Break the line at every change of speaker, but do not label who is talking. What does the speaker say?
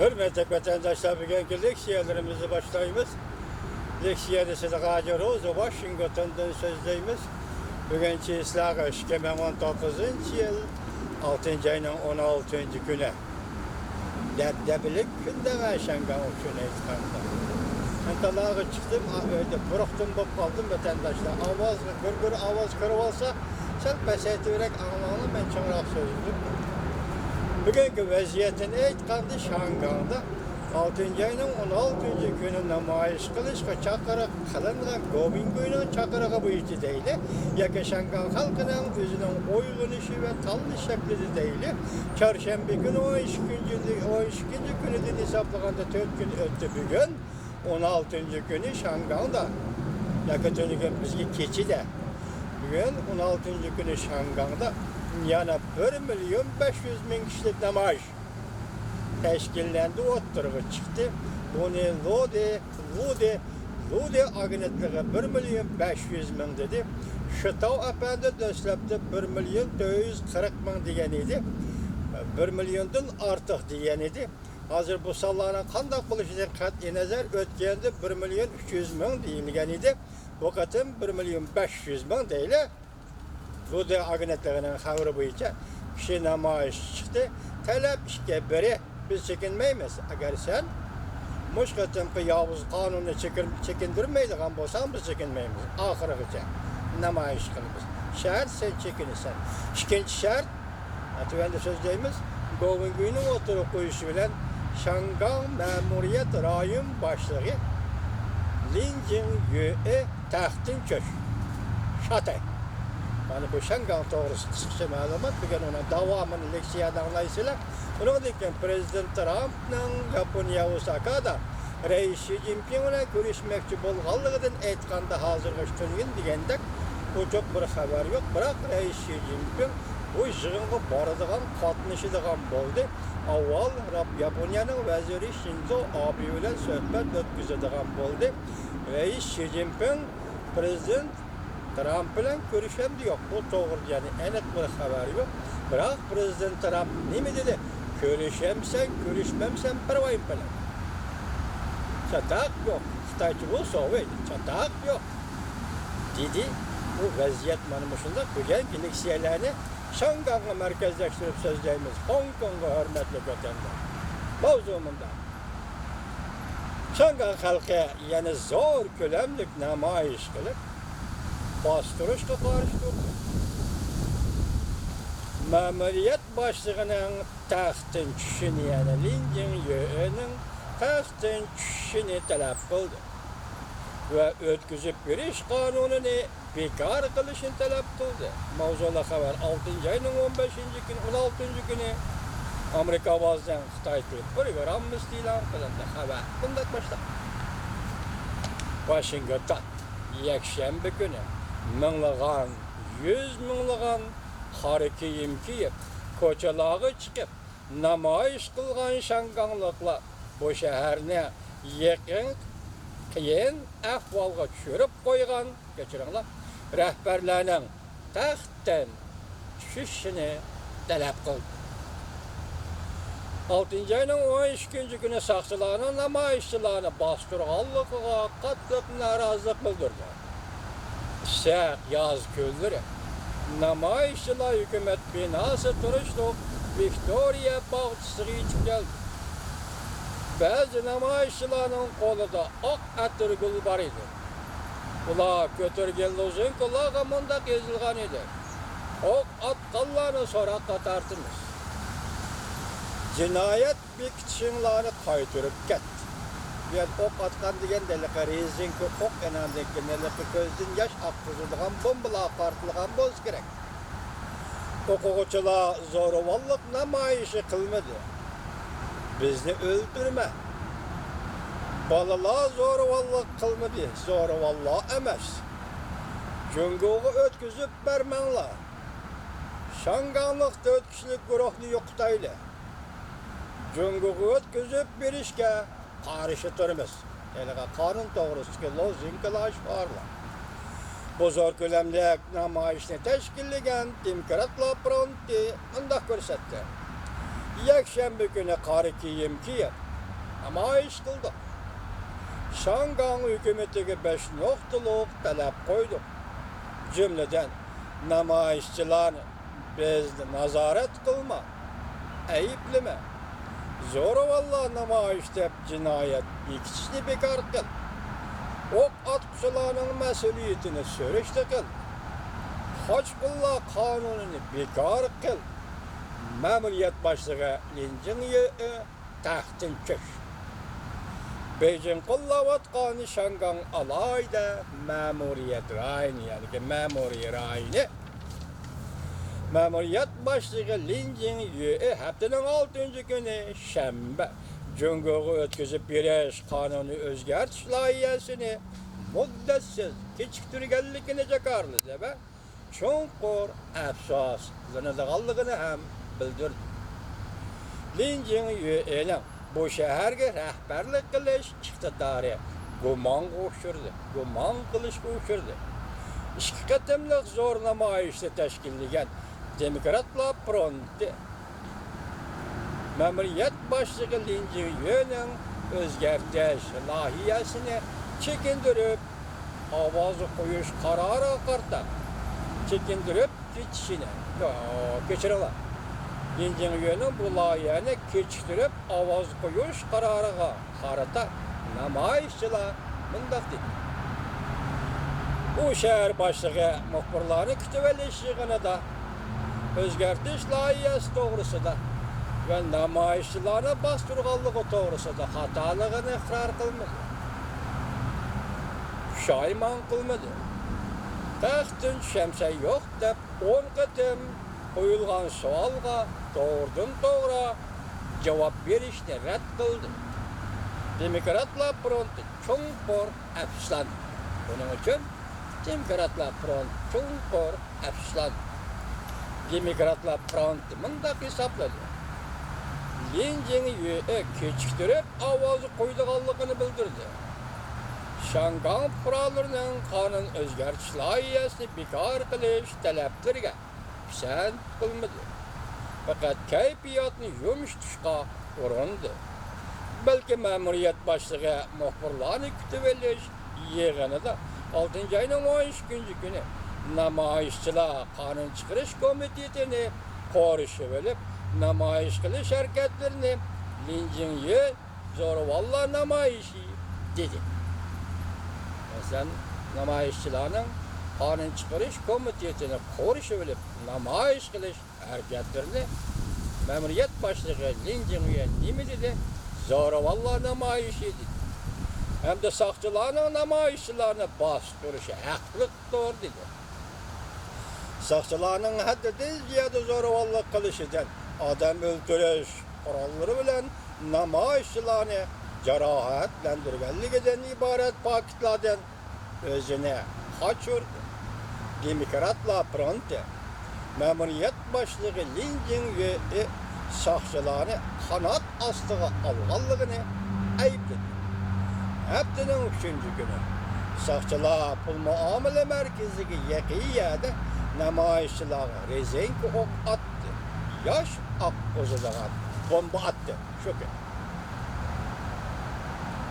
Hürmetli vatandaşlar, bugünkü leksiyalarımızı başlayımız. Leksiyada size Gazi Rose, Washington'dan sözdeyimiz. Bugünkü ıslahı 2019 yıl 6. ayının 16. günü. Debdebilik günde ve Şengan o günü etkandı. Antalağı çıktım, öyle bıraktım, kaldım vatandaşlar. Avaz, gırgır avaz kırıp olsa, sen peseti vererek anlamını ben çoğurak sözlüdüm. Bugünkü vaziyetin etkandı Şangan'da 6. ayının 16. günü namayiş kılışka çakara kılıngan Govingo'nun çakaraga bu işi değil. Yaka Şangan halkının özünün oygunuşu ve tallı şekli değil. Çarşamba günü 12. günü hesaplaganda 4 gün öttü bugün. 16. günü Şangan'da. Yaka dönügen bizge keçi de. Bugün 16. günü Şangan'da yana 1.500.000 kişilik namayiş teşkillendi, oturuğu çıktı. Bunu Lode agentliği 1.500.000 dedi. Şıtav efendi döslepti 1.440.000 diyen idi. 1 milyondan artıq diyen idi. Hazır bu sallarına kandak buluşudan kat'i nazar ötkende 1.300.000 deyilgen idi. Bu katım 1.500.000 değil. Lode agentliğinin haberi boyunca kişi namayiş çıktı. Talep işe biri biz çekinmeyimiz. Eğer sen muşkatın Yavuz kanunu çekindirmeydiğin bolsan biz çekinmeyimiz. Ahiretice namayiş kılımız. Şart sen çekinirsen. İkinci şart, atıvende sözdeyimiz, Govingo'nun oturup koyuşu bilen Şangan Memuriyet Rayon Başlığı Lin Jin-yue taxtın kök. Şatay. Yani bu Şangan doğrusu kısıkça malumat, bugün ona davamını leksiyada anlayısıyla, onun için Prezident Trump'ın Japonya Osaka'da Reis Xi Jinping'le görüşmekçi bolğanlığıdan etkanda hazırlaştırılgan degende bu çok bir haber yok. Bırak Reis Xi Jinping bu yığınga baradigan, katnaşıdigan boldu. Avval Japonya'nın veziri Shinzo Abe bilen söhbet ötküzedigan boldu. Reis Xi Jinping Prezident Trump bilen görüşemdi yok. Bu doğru yani enik bir haber yok. Bırak Prezident Trump ne mi dedi? Görüşemsen, görüşmemsen pervayım bilen. Çatak yok. Xitaycı bu soğuydu. Çatak yok. Dedi. Bu vaziyet manımışında bugün leksiyelerini Şangan'ı merkezleştirip sözleyimiz Hong Kong'a hürmetli vatandaş. Mevzumunda. Şangan halkı yani zor kölemlik namayiş kılıp bastırışla karşı durdu. Memuriyet başlığının taxtın çüşünü yani Lin Jin-yue'nin taxtın çüşünü talep kıldı. Ve ötküzüp giriş kanununu bekar kılışını talep kıldı. Mavzula haber 6. ayının 15. günü, 16. günü Amerika bazıdan Xitay kılıp bir amnisti ilan kılındı haber. Bundan başla. Washington, yakşembe günü minliğan, 100 minliğan harekiyim ki koçalağı çıkıp namayiş kılgan Şanganlıkla bu şehirne yakın qiyin ahvalga tushirib qo'ygan, kechiringlar, rahbarlarning taxtdan tushishini talab qildi. 6. ayning 12. günü saqchilarning namoyishchilarni bostirganligiga qattiq norozilik bildirdi. Saq yoz kunlari namoyishchilar hukumat binosi turishliq Victoria bog'chisiga yetib keldi. Bazı namoyishchilarning qo'lida oq atirgul bor edi. Ular ko'targan lozinkalarga mundaq yozilgan edi. Oq atqanlarni so'roqqa tortimiz. Jinoyat bekitishinglarni qaytirib ketdi. Yani ok atqan degan deliqa rezinka oq enandagi neliqa ko'zdan yosh oqizilgan bombalar portlagan bo'lishi kerak. O'quvchilar zo'ravonlik namoyishi qilmadi. Bizni öldürme. Balalar zo'ravonlik qilmadi. Zo'ravonlar emas. Jungo'ga o'tkazib bermanglar. Şanganlıqda 4 kishilik guruhni yo'qotayli. Jungo'ga o'tkazib berishga qarshi turamiz. Yani qonun to'g'risidagi lozinkalar borlar. Bu zo'r ko'lamli namoyishni tashkillagan Demokratlar fronti undaq ko'rsatdi. Yakshanba günü qari kiyim kiyib, namoyish qildik. Şangan hükümetiga 5 noktalık talep koyduk. Cümleden namoyishchilarni bizni nazorat qilma, ayblama. Zo'ravonlar namoyish deb jinoyat bekitishni bekor qil. O'q otquchilarning mas'uliyatini so'rashda qil. Qochqinlar qonunini bekor qil. Ma'muriyat boshlig'i Lin Jingye taxtdan tush. Beijing qo'llayotgan Shangang alayda ma'muriyat rayoni, ya'ni ma'muriy rayoni. Ma'muriyat boshlig'i Lin Jingye haftaning 6 kuni shanba Jungo'ga o'tkazib berish qonuni o'zgartirish loyihasini muddatsiz kechiktirganligini jakarladi va chunqur afsuslanadiganligini ham bildirdi. Lin Jingye'ning bu shaharga rahbarlik qilish iqtidori gumon qilishga o'xshirdi. 2 qatimliq zo'r namoyishda tashkillagan Demokratlar fronti ma'muriyat boshlig'i Lin Jingye'ning o'zgartirish loyihasini chekindirib, ovoz qo'yish qarori qarta chekindirib ketishini kechiralar. Lin Jingye'ning bu loyihani kechiktirib ovoz qo'yish qaroriga qarata namoyishchilar bunday dedi. Bu shahar boshlig'i muxbirlarni kutib olish yig'inida o'zgartirish loyihasi to'g'risida va namoyishchilarni bostirganligi to'g'risida xatoligini iqror qilmadi. Pushaymon qilmadi. Taxtdan tushamsa yo'q deb 10 qatim qo'yilgan savolga to'g'ridan-to'g'ri javob berishni rad qildi. Demokratlar fronti chunqur afsuslandi. Buning uchun Demokratlar fronti chunqur afsuslandi. Demokratlar fronti bunday hisobladi. Lin Jingye kechiktirib ovoz qo'ydiganligini bildirdi. Shangang fuqarolarining qonun o'zgartirish loyihasini bekor qilish talablariga pisand qilmadi. Faqat kayfiyatni yumshatishga urindi. Balki ma'muriyat boshlig'i muxbirlarni kutib olish yig'inida 6 ayning 13 kuni namoyishchilar qonun chiqarish komitetini qorishib olib, namoyish qilish harakatlarini Lin Jingye zo'ravonlar namoyishi dedi. Masalan, namoyishchilarning qonun chiqarish komitetini qorishib olib, namoyish qilish harakatlarini ma'muriyat boshlig'i Lin Jingye nima dedi? Zo'ravonlar namoyishi dedi. Hamda soqchilarning namoyishchilarni bostirishi haqliqdir dedi. Soqchilarning haddidan ziyada zo'ravonlik qilishidan, odam o'ldirish qurollari bilan namoyishchilarni jarohatlantirganligidan iborat faktlardan o'zini qochirdi. Demokratlar fronti ma'muriyat boshlig'i Lin Jingye soqchilarni qanot ostiga olganligini aybladi. Haftaning 3 kuni soqchilar pul muomala markaziga yaqin yerda namoyishchilarga rezinka o'q otdi. Yosh oq qo'zilagan bomba otdi. Shu